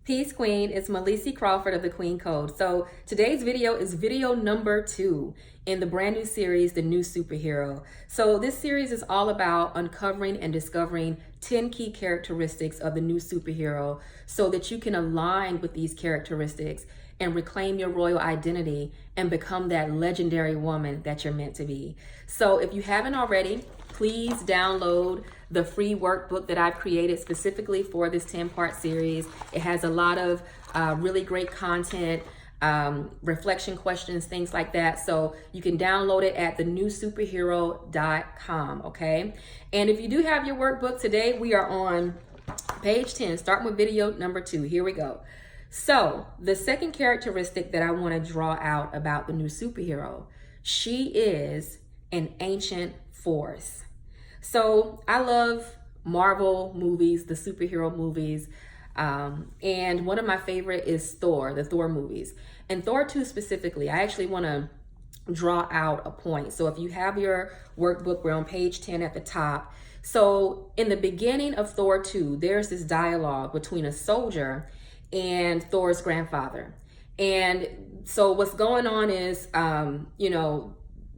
Peace Queen, it's Molesey Crawford of the Queen Code. So today's video is video number 2 in the brand new series, The New Superhero. So this series is all about uncovering and discovering 10 key characteristics of the new superhero so that you can align with these characteristics and reclaim your royal identity and become that legendary woman that you're meant to be. So if you haven't already, please download the free workbook that I've created specifically for this 10-part series. It has a lot of really great content, reflection questions, things like that. So you can download it at thenewsuperhero.com, okay? And if you do have your workbook today, we are on page 10, starting with video number 2. Here we go. So the second characteristic that I want to draw out about the new superhero, she is an ancient force. So I love Marvel movies, the superhero movies, and one of my favorite is Thor, the Thor movies. And Thor 2 specifically, I actually want to draw out a point. So if you have your workbook, we're on page 10 at the top. So in the beginning of Thor 2, there's this dialogue between a soldier and Thor's grandfather. And so what's going on is,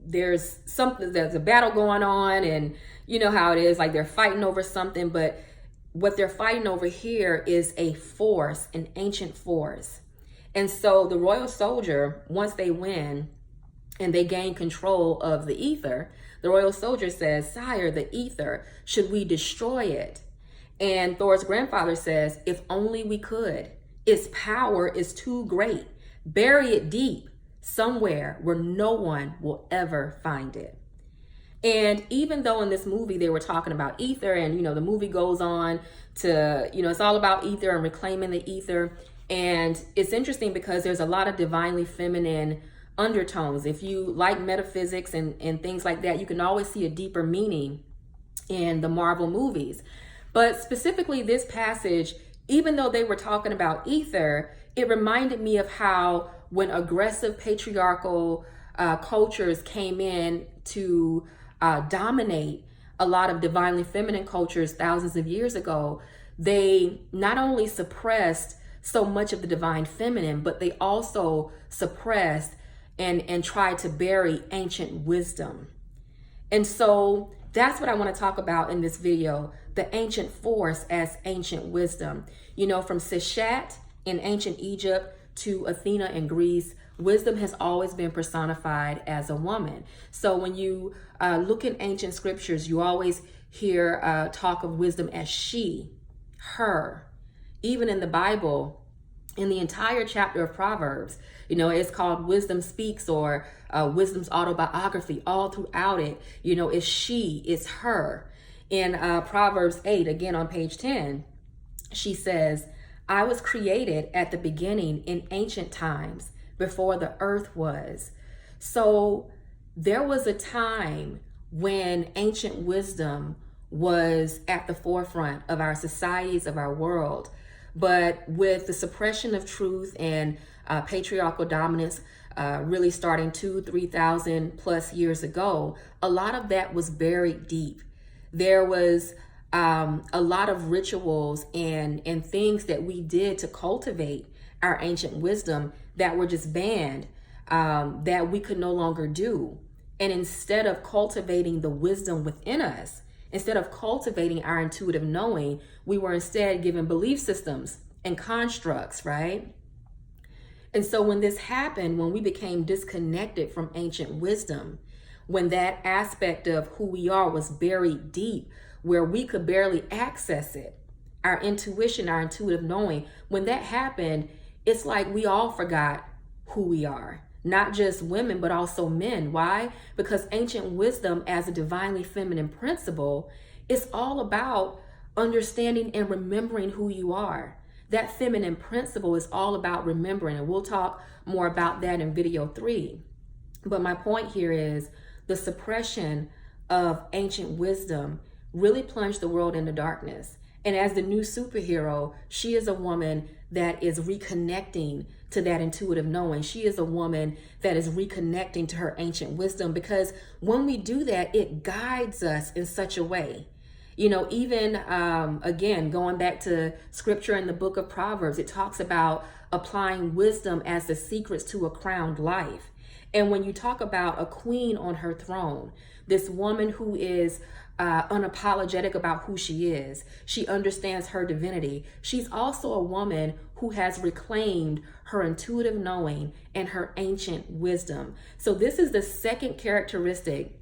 there's a battle going on, and you know how it is, like they're fighting over something, but what they're fighting over here is a force, an ancient force. And so the royal soldier, once they win and they gain control of the ether, the royal soldier says, "Sire, the ether, should we destroy it?" And Thor's grandfather says, "If only we could. Its power is too great. Bury it deep, somewhere where no one will ever find it." And even though in this movie they were talking about ether, and the movie goes on to, it's all about ether and reclaiming the ether. And it's interesting because there's a lot of divinely feminine undertones. If you like metaphysics and things like that, you can always see a deeper meaning in the Marvel movies. But specifically this passage, even though they were talking about ether, it reminded me of how when aggressive patriarchal cultures came in to dominate a lot of divinely feminine cultures thousands of years ago, they not only suppressed so much of the divine feminine, but they also suppressed and tried to bury ancient wisdom. And so that's what I want to talk about in this video, the ancient force as ancient wisdom. From Seshat in ancient Egypt to Athena in Greece, wisdom has always been personified as a woman. So when you look in ancient scriptures, you always hear talk of wisdom as she, her. Even in the Bible, in the entire chapter of Proverbs, it's called Wisdom Speaks, or Wisdom's autobiography. All throughout it, it's she, it's her. In Proverbs 8, again on page 10, she says, "I was created at the beginning in ancient times, before the earth was." So there was a time when ancient wisdom was at the forefront of our societies, of our world. But with the suppression of truth and patriarchal dominance really starting 3,000 plus years ago, a lot of that was buried deep. There was a lot of rituals and things that we did to cultivate our ancient wisdom that were just banned, that we could no longer do. And instead of cultivating the wisdom within us, instead of cultivating our intuitive knowing, we were instead given belief systems and constructs, right? And so when this happened, when we became disconnected from ancient wisdom, when that aspect of who we are was buried deep, where we could barely access it, our intuition, our intuitive knowing, when that happened, it's like we all forgot who we are. Not just women, but also men. Why? Because ancient wisdom as a divinely feminine principle is all about understanding and remembering who you are. That feminine principle is all about remembering, and we'll talk more about that in video 3. But my point here is the suppression of ancient wisdom really plunged the world into darkness. And as the new superhero, she is a woman that is reconnecting to that intuitive knowing. She is a woman that is reconnecting to her ancient wisdom, because when we do that, it guides us in such a way. You know, even again, going back to scripture in the book of Proverbs, it talks about applying wisdom as the secrets to a crowned life. And when you talk about a queen on her throne, this woman who is unapologetic about who she is, she understands her divinity. She's also a woman who has reclaimed her intuitive knowing and her ancient wisdom. So this is the second characteristic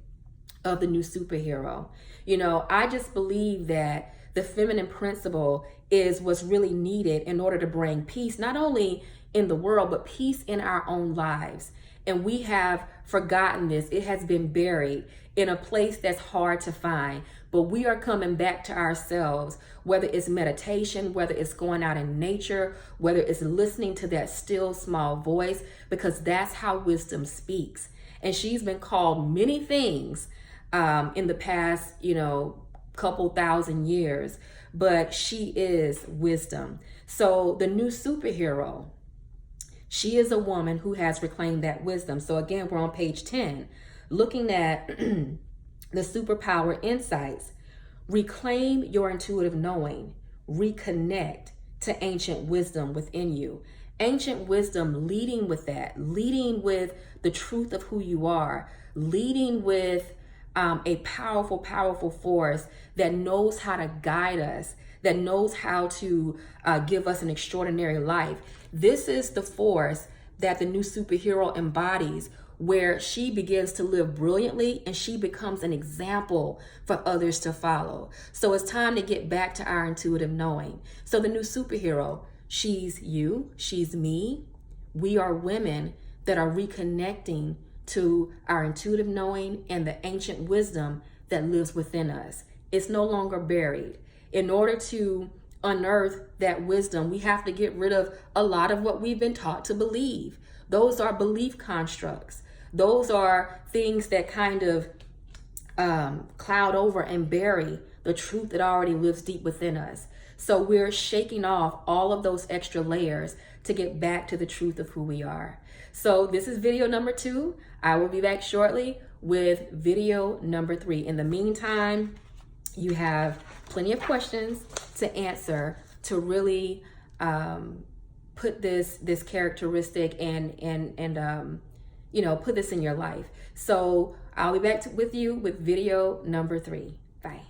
of the new superhero. You know, I just believe that the feminine principle is what's really needed in order to bring peace, not only in the world, but peace in our own lives. And we have forgotten this. It has been buried in a place that's hard to find. But we are coming back to ourselves, whether it's meditation, whether it's going out in nature, whether it's listening to that still small voice, because that's how wisdom speaks. And she's been called many things in the past, couple thousand years, but she is wisdom. So the new superhero, she is a woman who has reclaimed that wisdom. So again, we're on page 10, looking at the superpower insights. Reclaim your intuitive knowing. Reconnect to ancient wisdom within you. Ancient wisdom leading with that, leading with the truth of who you are, leading with a powerful, powerful force that knows how to guide us, that knows how to give us an extraordinary life. This is the force that the new superhero embodies, where she begins to live brilliantly and she becomes an example for others to follow. So it's time to get back to our intuitive knowing. So the new superhero, she's you, she's me. We are women that are reconnecting to our intuitive knowing and the ancient wisdom that lives within us. It's no longer buried. In order to unearth that wisdom, we have to get rid of a lot of what we've been taught to believe. Those are belief constructs. Those are things that kind of cloud over and bury the truth that already lives deep within us. So we're shaking off all of those extra layers to get back to the truth of who we are. So this is video number 2. I will be back shortly with video number 3. In the meantime, you have plenty of questions to answer to really put this characteristic and put this in your life. So I'll be back with you with video number 3. Bye.